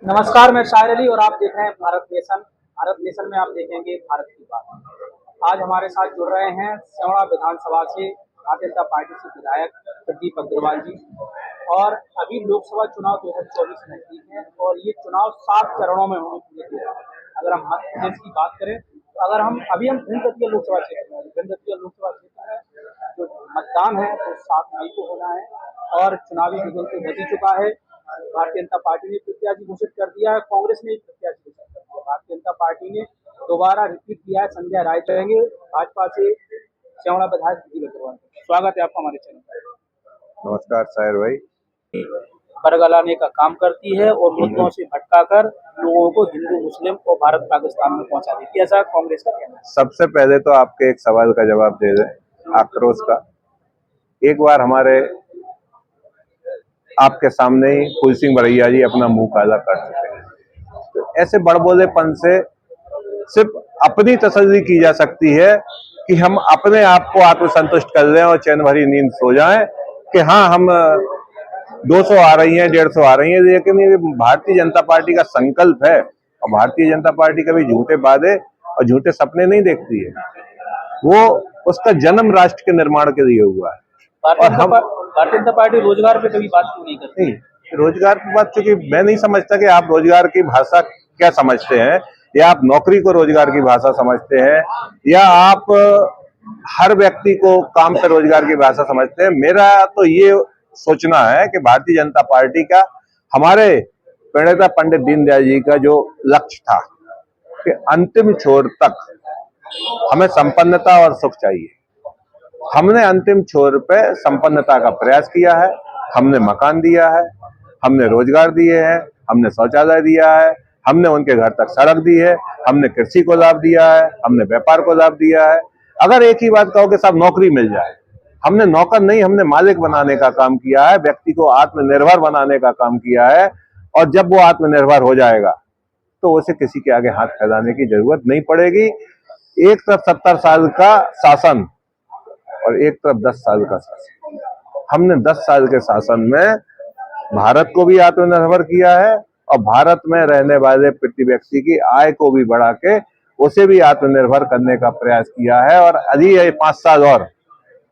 नमस्कार, मैं शायर अली और आप देख रहे हैं भारत नेशन। भारत नेशन में आप देखेंगे भारत की बात। आज हमारे साथ जुड़ रहे हैं सेवड़ा विधानसभा से भारतीय जनता पार्टी से विधायक प्रदीप अग्रवाल जी। और अभी लोकसभा चुनाव 2024 नजदीक है और ये चुनाव 7 चरणों में होने के लिए। अगर हम मध्य प्रदेश की बात करें तो अगर हम भिंड लोकसभा क्षेत्र में भिंड लोकसभा क्षेत्र में जो मतदान है वो 7 मई को होना है और चुनावी बिगुल तो बज ही चुका है। भारतीय जनता पार्टी ने प्रत्याशी घोषित कर दिया है, कांग्रेस ने प्रत्याशी घोषित कर दिया। भारतीय जनता पार्टी ने दोबारा रिपीट किया है, संजय राय रहेंगे भाजपा से सेवड़ा विधायक प्रदीप अग्रवाल। स्वागत है आपका हमारे चैनल पर। नमस्कार साहिर भाई। बरगलाने का काम करती है और मुद्दों से भटकाकर लोगों को हिंदू मुस्लिम और भारत पाकिस्तान में पहुंचा देती है, ऐसा कांग्रेस का कहना है। सबसे पहले तो आपके एक सवाल का जवाब दे दें आक्रोश का। एक बार हमारे आपके सामने ही फूल सिंह बरैया जी अपना मुंह काला कर चुके हैं। तो ऐसे बड़बोलेपन से सिर्फ अपनी तसल्ली की जा सकती है कि हम अपने आप को आत्मसंतुष्ट कर लें और चैन भरी नींद सो जाएं कि हाँ हम 200 आ रही हैं, 150 आ रही हैं। लेकिन ये भारतीय जनता पार्टी का संकल्प है और भारतीय जनता पार्टी कभी झूठे वादे और झूठे सपने नहीं देखती है। वो उसका जन्म राष्ट्र के निर्माण के लिए हुआ है। और हम भारतीय जनता पार्टी रोजगार पे कभी बात क्यों नहीं करती? रोजगार की बात, चूंकि मैं नहीं समझता कि आप रोजगार की भाषा क्या समझते हैं, या आप नौकरी को रोजगार की भाषा समझते हैं, या आप हर व्यक्ति को काम से रोजगार की भाषा समझते हैं। मेरा तो ये सोचना है कि भारतीय जनता पार्टी का, हमारे प्रणेता पंडित दीनदयाल जी का जो लक्ष्य था कि अंतिम छोर तक हमें संपन्नता और सुख चाहिए। हमने अंतिम छोर पे संपन्नता का प्रयास किया है। हमने मकान दिया है, हमने रोजगार दिए हैं, हमने शौचालय दिया है, हमने उनके घर तक सड़क दी है, हमने कृषि को लाभ दिया है, हमने व्यापार को लाभ दिया है। अगर एक ही बात कहो कि सब नौकरी मिल जाए, हमने नौकर नहीं, हमने मालिक बनाने का काम किया है, व्यक्ति को आत्मनिर्भर बनाने का काम किया है। और जब वो आत्मनिर्भर हो जाएगा तो उसे किसी के आगे हाथ फैलाने की जरूरत नहीं पड़ेगी। एक तरफ 70 साल का शासन और एक तरफ 10 साल का शासन। हमने 10 साल के शासन में भारत को भी आत्मनिर्भर किया है और भारत में रहने वाले प्रति व्यक्ति की आय को भी बढ़ा के उसे भी आत्मनिर्भर करने का प्रयास किया है। और अभी ये 5 साल और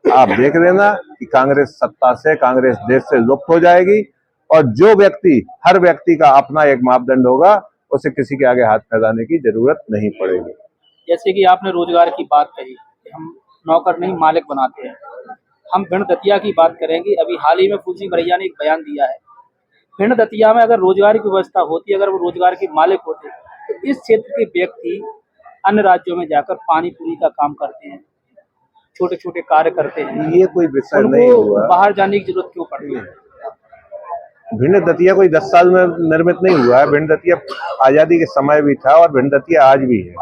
आप देख लेना कि कांग्रेस सत्ता से, कांग्रेस देश से लुप्त हो जाएगी और जो व्यक्ति, हर व्यक्ति का अपना एक मापदंड होगा, उसे किसी के आगे हाथ फैलाने की जरूरत नहीं पड़ेगी। जैसे कि आपने रोजगार की बात कही कि हम नौकर नहीं मालिक बनाते हैं, हम भिंड दतिया की बात करेंगे। अभी हाल ही में फूल सिंह बरैया ने एक बयान दिया है, भिंड दतिया में अगर रोजगार की व्यवस्था होती, अगर वो रोजगार के मालिक होते तो इस क्षेत्र के व्यक्ति अन्य राज्यों में जाकर पानी पूरी का काम करते हैं, छोटे छोटे कार्य करते हैं। ये कोई विषय नहीं हुआ, बाहर जाने की जरूरत क्यों पड़ती है? भिंड दतिया कोई 10 साल में निर्मित नहीं हुआ है। भिंड दतिया आजादी के समय भी था और भिंड दतिया आज भी है।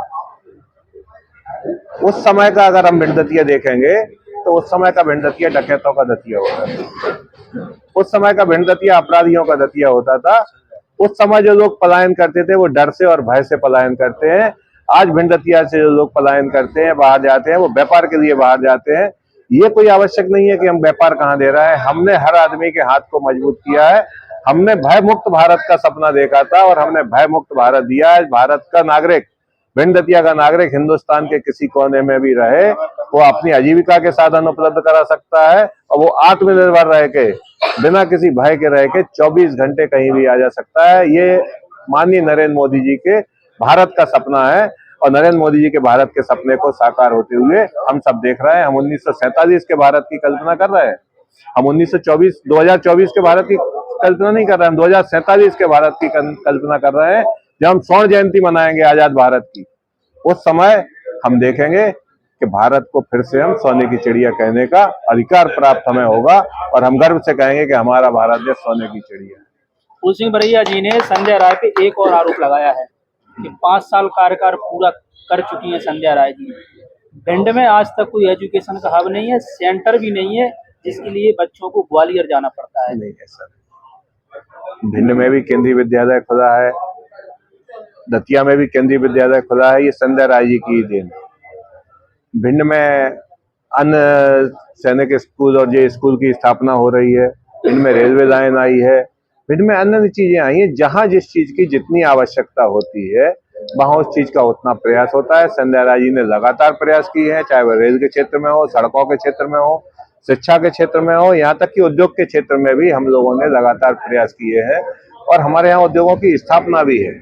उस समय का अगर हम भिंड दतिया देखेंगे तो उस समय का भिंड दतिया डकैतों का दतिया होता था। उस समय का भिंड दतिया अपराधियों का दतिया होता था। उस समय जो लोग पलायन करते थे वो डर से और भय से पलायन करते हैं। आज भिंड दतिया से जो लोग पलायन करते हैं, बाहर जाते हैं, वो व्यापार के लिए बाहर जाते हैं। ये कोई आवश्यक नहीं है कि हम व्यापार कहाँ दे रहा है। हमने हर आदमी के हाथ को मजबूत किया है। हमने भय मुक्त भारत का सपना देखा था और हमने भय मुक्त भारत दिया है। भारत का नागरिक, भिंड दतिया का नागरिक हिंदुस्तान के किसी कोने में भी रहे, वो अपनी आजीविका के साधन उपलब्ध करा सकता है और वो आत्मनिर्भर रह के, बिना किसी भय के रह के 24 घंटे कहीं भी आ जा सकता है। ये माननीय नरेंद्र मोदी जी के भारत का सपना है और नरेंद्र मोदी जी के भारत के सपने को साकार होते हुए हम सब देख रहे हैं। हम 1947 के भारत की कल्पना कर रहे हैं, हम 2024 के भारत की कल्पना नहीं कर रहे हैं, हम 2047 के भारत की कल्पना कर रहे हैं, जब हम स्वर्ण जयंती मनाएंगे आजाद भारत की। उस समय हम देखेंगे कि भारत को फिर से हम सोने की चिड़िया कहने का अधिकार प्राप्त हमें होगा और हम गर्व से कहेंगे कि हमारा भारत देश सोने की चिड़िया है। फूल सिंह बरैया जी ने संजय राय पे एक और आरोप लगाया है कि 5 साल कार्यकाल पूरा कर चुकी है संजय राय जी। भिंड में आज तक कोई एजुकेशन का हब नहीं है, सेंटर भी नहीं है, जिसके लिए बच्चों को ग्वालियर जाना पड़ता है। नहीं है सर, भिंड में भी केंद्रीय विद्यालय खुला है, दतिया में भी केंद्रीय विद्यालय खुला है। ये संजय राय जी की देन। भिंड में अन्य सैनिक स्कूल और जे स्कूल की स्थापना हो रही है। इनमें रेलवे लाइन आई है, बिड में अन्य चीजें आई हैं। जहां जिस चीज की जितनी आवश्यकता होती है वहां उस चीज का उतना प्रयास होता है। संध्या राय जी ने लगातार प्रयास किए हैं, चाहे वह रेल के क्षेत्र में हो, सड़कों के क्षेत्र में हो, शिक्षा के क्षेत्र में हो, यहाँ तक कि उद्योग के क्षेत्र में भी हम लोगों ने लगातार प्रयास किए हैं और हमारे यहाँ उद्योगों की स्थापना भी है।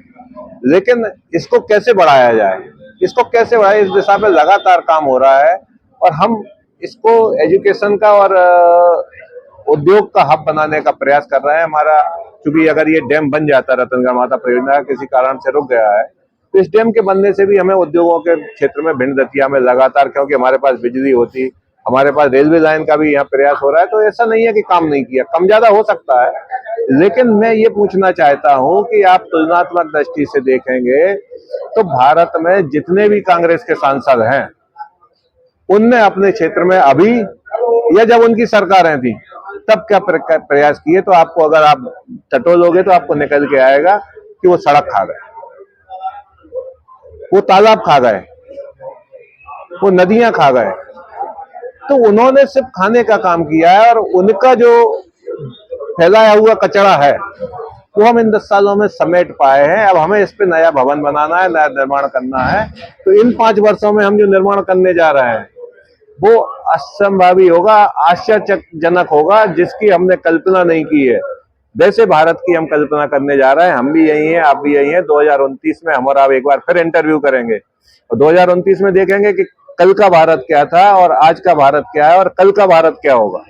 लेकिन इसको कैसे बढ़ाया जाए, इसको कैसे बढ़ाए, इस दिशा में लगातार काम हो रहा है और हम इसको एजुकेशन का और उद्योग का हब बनाने का प्रयास कर रहे हैं। हमारा क्योंकि अगर ये डैम बन जाता, रतनगढ़ माता परियोजना किसी कारण से रुक गया है, तो इस डैम के बनने से भी हमें उद्योगों के क्षेत्र में भिंड दतिया में लगातार, क्योंकि हमारे पास बिजली होती, हमारे पास रेलवे लाइन का भी यहाँ प्रयास हो रहा है, तो ऐसा नहीं है कि काम नहीं किया, कम ज्यादा हो सकता है। लेकिन मैं ये पूछना चाहता हूँ कि आप तुलनात्मक दृष्टि से देखेंगे तो भारत में जितने भी कांग्रेस के सांसद हैं उनने अपने क्षेत्र में अभी या जब उनकी सरकारें थी तब क्या प्रयास किए, तो आपको अगर आप टटोलोगे तो आपको निकल के आएगा कि वो सड़क खा गए, वो तालाब खा गए, वो नदियां खा गए। तो उन्होंने सिर्फ खाने का काम किया है और उनका जो फैलाया हुआ कचरा है वो हम इन 10 सालों में समेट पाए हैं। अब हमें इस पे नया भवन बनाना है, नया निर्माण करना है। तो इन 5 वर्षों में हम जो निर्माण करने जा रहे हैं वो असंभावी होगा, आश्चर्यजनक होगा, जिसकी हमने कल्पना नहीं की है। वैसे भारत की हम कल्पना करने जा रहे हैं। हम भी यही हैं, आप भी यही हैं। 2029 में हम और आप एक बार फिर इंटरव्यू करेंगे और 2029 में देखेंगे कि कल का भारत क्या था और आज का भारत क्या है और कल का भारत क्या होगा।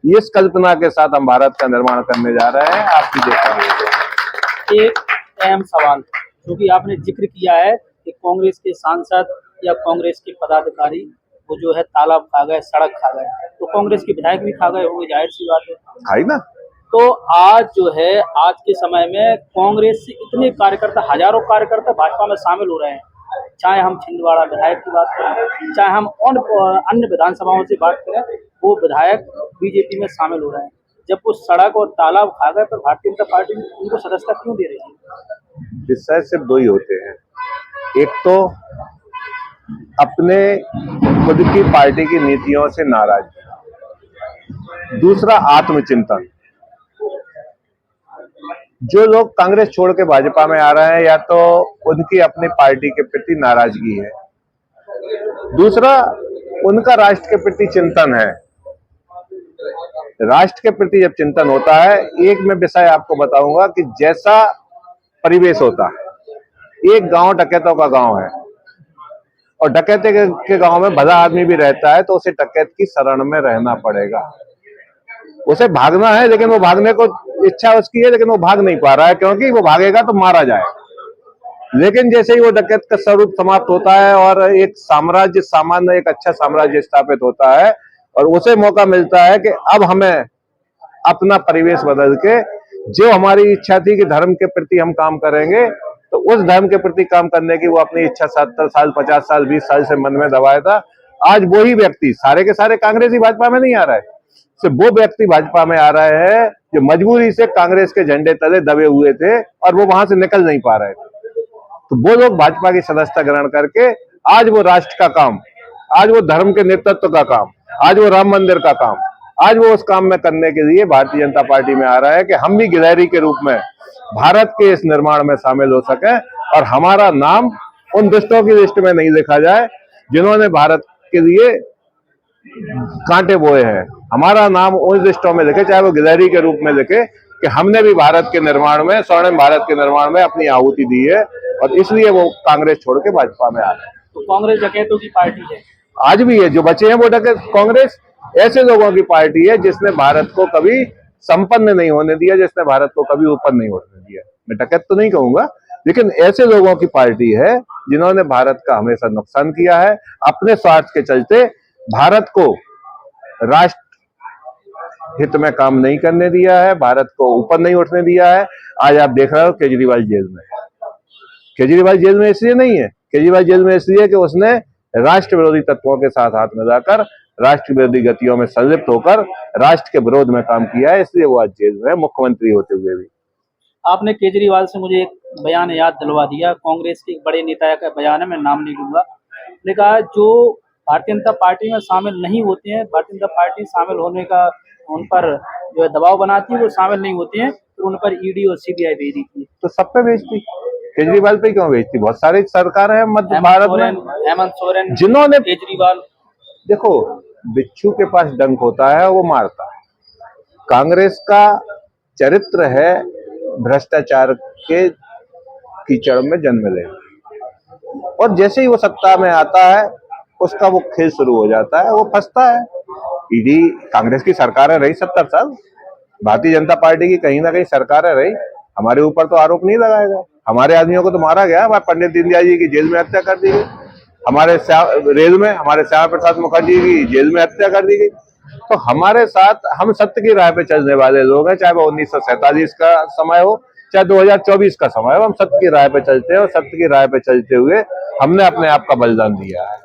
इस कल्पना के साथ हम भारत का निर्माण करने जा रहे हैं। आप भी देखेंगे। एक अहम सवाल जो कि आपने जिक्र किया है कि कांग्रेस के सांसद या कांग्रेस के पदाधिकारी वो जो है तालाब खा गए, सड़क खा गए, तो कांग्रेस के विधायक भी खा गए होंगे, जाहिर सी बात है। खाई ना। तो आज जो है, आज के समय में कांग्रेस से इतने कार्यकर्ता, हजारों कार्यकर्ता भाजपा में शामिल हो रहे हैं। चाहे हम छिंदवाड़ा विधायक की बात करें, चाहे हम अन्य विधानसभाओं से बात करें, वो विधायक बीजेपी में शामिल हो रहे हैं। जब वो सड़क और तालाब खा गए तो भारतीय जनता पार्टी उनको सदस्यता क्यों दे रही है? विषय सिर्फ दो ही होते हैं, एक तो अपने खुद की पार्टी की नीतियों से नाराज, दूसरा आत्मचिंतन। जो लोग कांग्रेस छोड़ के भाजपा में आ रहे हैं या तो उनकी अपनी पार्टी के प्रति नाराजगी है, दूसरा उनका राष्ट्र के प्रति चिंतन है। राष्ट्र के प्रति जब चिंतन होता है, एक मैं विषय आपको बताऊंगा कि जैसा परिवेश होता है, एक गांव डकैतों का गांव है और डकैते के गांव में भला आदमी भी रहता है तो उसे डकैत की शरण में रहना पड़ेगा। उसे भागना है लेकिन वो भागने को इच्छा उसकी है लेकिन वो भाग नहीं पा रहा है, क्योंकि वो भागेगा तो मारा जाएगा। लेकिन जैसे ही वो डकैत का स्वरूप समाप्त होता है और एक साम्राज्य, सामान्य एक अच्छा साम्राज्य स्थापित होता है और उसे मौका मिलता है कि अब हमें अपना परिवेश बदल के, जो हमारी इच्छा थी कि धर्म के प्रति हम काम करेंगे, तो उस धर्म के प्रति काम करने की वो अपनी इच्छा 70 साल, 50 साल, 20 साल से मन में दबाया था। आज वही व्यक्ति, सारे के सारे कांग्रेसी भाजपा में नहीं आ रहा है, सिर्फ वो व्यक्ति भाजपा में आ रहे हैं जो मजबूरी से कांग्रेस के झंडे तले दबे हुए थे और वो वहां से निकल नहीं पा रहे थे। तो वो लोग भाजपा की सदस्यता ग्रहण करके आज वो राष्ट्र का काम, आज वो धर्म के नेतृत्व का काम, आज वो राम मंदिर का काम, आज वो उस काम में करने के लिए भारतीय जनता पार्टी में आ रहा है कि हम भी गिलहरी के रूप में भारत के इस निर्माण में शामिल हो सके और हमारा नाम उन दुष्टों की लिस्ट में नहीं लिखा जाए जिन्होंने भारत के लिए कांटे बोए हैं। हमारा नाम उन लिस्टों में लिखे, चाहे वो गिलहरी के रूप में लिखे, कि हमने भी भारत के निर्माण में, स्वर्णिम भारत के निर्माण में अपनी आहुति दी है और इसलिए वो कांग्रेस छोड़ के भाजपा में आ रहे हैं। तो कांग्रेस डकैतों की पार्टी है, आज भी है। जो बचे हैं वो डकैत, कांग्रेस ऐसे लोगों की पार्टी है जिसने भारत को कभी संपन्न नहीं होने दिया, जिसने भारत को कभी ऊपर नहीं उठने दिया। मैं डकैत तो नहीं कहूंगा, लेकिन ऐसे लोगों की पार्टी है जिन्होंने भारत का हमेशा नुकसान किया है, अपने स्वार्थ के चलते भारत को राष्ट्र हित में काम नहीं करने दिया है, भारत को ऊपर नहीं उठने दिया है। आज आप देख रहे हो केजरीवाल जेल में। केजरीवाल जेल में इसलिए नहीं है, केजरीवाल जेल में इसलिए कि उसने राष्ट्र विरोधी तत्वों के साथ हाथ मिलाकर राष्ट्र विरोधी गतियों में संलिप्त होकर राष्ट्र के विरोध में काम किया है, इसलिए वो आज जेल में, मुख्यमंत्री होते हुए भी। आपने केजरीवाल से मुझे एक बयान याद दिलवा दिया, कांग्रेस के एक बड़े नेता का बयान है, मैं नाम नहीं लूंगा। उसने कहा जो भारतीय जनता पार्टी में शामिल नहीं होते हैं, भारतीय जनता पार्टी शामिल होने का उन पर जो है दबाव बनाती है, वो शामिल नहीं होते हैं, फिर उन पर ईडी और सीबीआई भेज दी थी। तो सब पे भेजती, केजरीवाल पे क्यों भेजती? बहुत सारी सरकार है मध्य भारत में, हेमंत सोरेन, जिन्होंने, केजरीवाल। देखो बिच्छू के पास डंक होता है वो मारता है। कांग्रेस का चरित्र है भ्रष्टाचार के कीचड़ में जन्म लेना, और जैसे ही वो सत्ता में आता है उसका वो खेल शुरू हो जाता है, वो फंसता है। ईडी, कांग्रेस की सरकारें रही 70 साल, भारतीय जनता पार्टी की कहीं ना कहीं सरकारें रही, हमारे ऊपर तो आरोप नहीं लगाएगा। हमारे आदमियों को तो मारा गया, हमारे पंडित दीनदयाल जी की जेल में हत्या कर दी गई, हमारे रेल में हमारे श्यामा प्रसाद मुखर्जी की जेल में हत्या कर दी गई। तो हमारे साथ, हम सत्य की राह पे चलने वाले लोग हैं, चाहे वो 1947 का समय हो चाहे 2024 का समय हो, हम सत्य की राह पे चलते हैं, और सत्य की राह पे चलते हुए हमने अपने आप का बलिदान दिया है।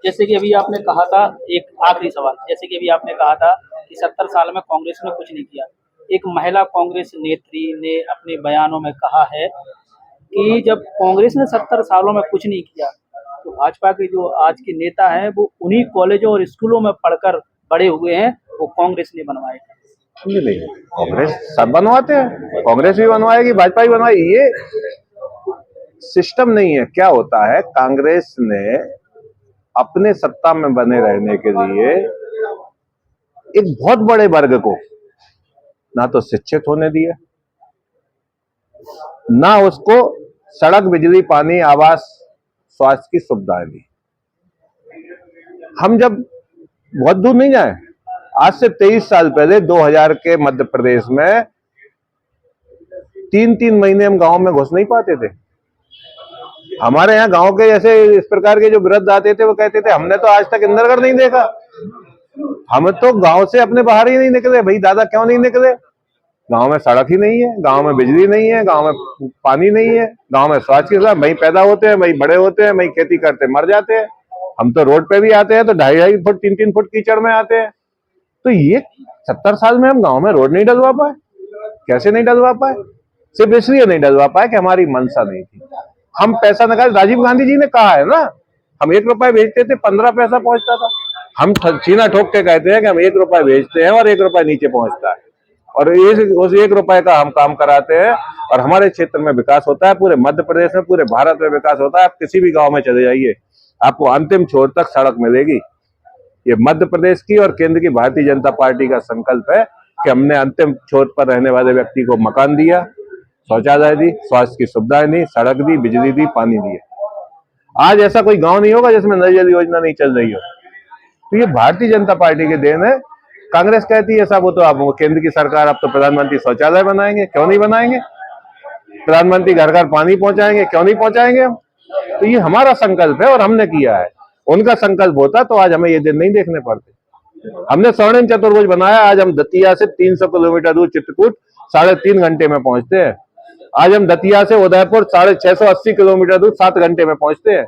जैसे कि अभी आपने कहा था, एक आखिरी सवाल, जैसे कि अभी आपने कहा था कि 70 साल में कांग्रेस ने कुछ नहीं किया। एक महिला कांग्रेस नेत्री ने अपने बयानों में कहा है कि जब कांग्रेस ने 70 सालों में कुछ नहीं किया, तो भाजपा के जो आज के नेता हैं वो उन्हीं कॉलेजों और स्कूलों में पढ़कर बड़े हुए हैं, वो कांग्रेस ने बनवाए। नहीं, कांग्रेस सब बनवाते हैं, कांग्रेस भी बनवाएगी, भाजपा भी बनवाएगी, ये सिस्टम नहीं है। क्या होता है, कांग्रेस ने अपने सत्ता में बने रहने के लिए एक बहुत बड़े वर्ग को ना तो शिक्षित होने दिया, ना उसको सड़क, बिजली, पानी, आवास, स्वास्थ्य की सुविधाएं दी। हम जब बहुत दूर नहीं जाए, आज से 23 साल पहले 2000 के मध्य प्रदेश में 3-3 महीने हम गांव में घुस नहीं पाते थे। हमारे यहाँ गांव के जैसे इस प्रकार के जो वृद्ध आते थे, वो कहते थे हमने तो आज तक इंदिरा घर नहीं देखा, हम तो गांव से अपने बाहर ही नहीं निकले। भाई दादा क्यों नहीं निकले? गांव में सड़क ही नहीं है, गांव में बिजली नहीं है, गांव में पानी नहीं है, गांव में स्वास्थ्य के साथ वही पैदा होते हैं, वही बड़े होते हैं, वही खेती करते मर जाते हैं। हम तो रोड पे भी आते हैं तो 2.5-2.5 फुट 3-3 फुट कीचड़ में आते हैं। तो ये 70 साल में हम गांव में रोड नहीं डलवा पाए। कैसे नहीं डलवा पाए? सिर्फ इसलिए नहीं डलवा पाए कि हमारी मंशा नहीं थी। हम पैसा निकाल, राजीव गांधी जी ने कहा है ना, हम 1 रुपए भेजते थे 15 पैसा पहुंचता था। हम छीना ठोक के कहते हैं कि हम 1 रुपए भेजते हैं और 1 रुपए नीचे पहुंचता है, और उस 1 रुपए का हम काम कराते हैं और हमारे क्षेत्र में विकास होता है। पूरे मध्य प्रदेश में, पूरे भारत में विकास होता है। आप किसी भी गांव में चले जाइए, आपको अंतिम छोर तक सड़क मिलेगी। ये मध्य प्रदेश की और केंद्र की भारतीय जनता पार्टी का संकल्प है कि हमने अंतिम छोर पर रहने वाले व्यक्ति को मकान दिया, शौचालय दी, स्वास्थ्य की सुविधाएं दी, सड़क दी, बिजली दी, पानी दिया। आज ऐसा कोई गांव नहीं होगा जिसमें नल जल योजना नहीं चल रही हो। तो ये भारतीय जनता पार्टी के देन है। कांग्रेस कहती है साहब वो तो अब केंद्र की सरकार, अब तो प्रधानमंत्री शौचालय बनाएंगे, क्यों नहीं बनाएंगे? प्रधानमंत्री घर घर पानी पहुंचाएंगे, क्यों नहीं पहुंचाएंगे हम? तो ये हमारा संकल्प है और हमने किया है। उनका संकल्प होता तो आज हमें ये दिन नहीं देखने पड़ते। हमने स्वर्णिम चतुर्भुज बनाया, आज हम दतिया से 300 किलोमीटर दूर चित्रकूट 3.5 घंटे में पहुंचते हैं। आज हम दतिया से उदयपुर 680 किलोमीटर दूर 7 घंटे में पहुंचते हैं।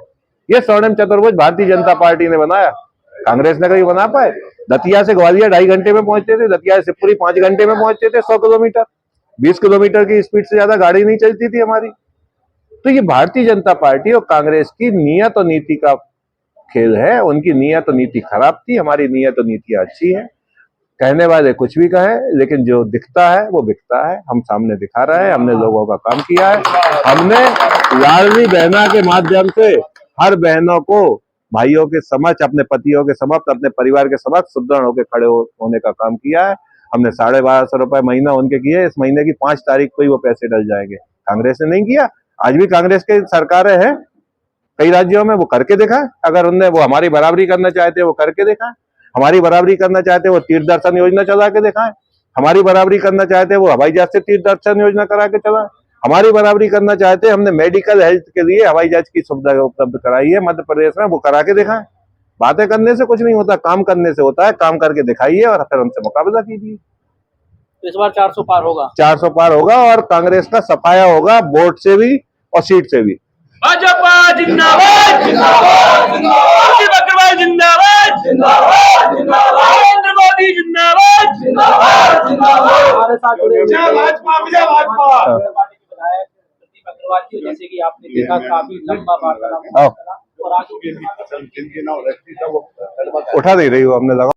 ये स्वर्णिम चतुर्भुज भारतीय जनता पार्टी ने बनाया, कांग्रेस ने कभी बना पाए? दतिया से ग्वालियर 2.5 घंटे में पहुंचते थे, दतिया से शिवपुरी 5 घंटे में पहुंचते थे। 100 किलोमीटर 20 किलोमीटर की स्पीड से ज्यादा गाड़ी नहीं चलती थी हमारी। तो ये भारतीय जनता पार्टी और कांग्रेस की नियत और नीति का खेल है। उनकी नियत और नीति खराब थी, हमारी नियत और नीति अच्छी है। कहने वाले कुछ भी कहें, लेकिन जो दिखता है वो बिकता है। हम सामने दिखा रहे हैं, हमने लोगों का काम किया है। हमने लाडली बहना के माध्यम से हर बहनों को भाइयों के समक्ष, अपने पतियों के समक्ष, अपने परिवार के समक्ष सुदृढ़ होकर खड़े होने का काम किया है। हमने 1250 रुपए महीना उनके किए। इस महीने की 5 तारीख को ही वो पैसे डल जाएंगे। कांग्रेस ने नहीं किया। आज भी कांग्रेस की सरकारें हैं कई राज्यों में, वो करके दिखाएं। अगर उनने वो हमारी बराबरी करना चाहते हैं वो करके दिखाएं। हमारी बराबरी करना चाहते हैं वो तीर्थ दर्शन योजना चला के दिखाएं। हमारी बराबरी करना चाहते हैं वो हवाई जहाज से तीर्थ दर्शन योजना करा के चलाएं। हमारी बराबरी करना चाहते हैं, हमने मेडिकल हेल्थ के लिए हवाई जहाज की सुविधा उपलब्ध कराई है मध्य प्रदेश में, वो करा के दिखाएं। बातें करने से कुछ नहीं होता, काम करने से होता है। काम करके दिखाइए और फिर हमसे मुकाबला कीजिए। इस बार 400 पार होगा। 400 पार होगा और कांग्रेस का सफाया होगा, वोट से भी और सीट से भी। भाजपा जिंदाबाद जिंदाबाद जिंदाबाद जिंदाबाद जिंदाबाद नरेंद्र मोदी जिंदाबाद जिंदाबाद जिंदाबाद। हमारे साथ जुड़े हुए भाजपा विजय भाजपा पार्टी के विधायक प्रदीप अग्रवाल जी, जैसे कि आपने देखा काफी लंबा वार्तालाप और आज उठा दे रही हो, हमने लगा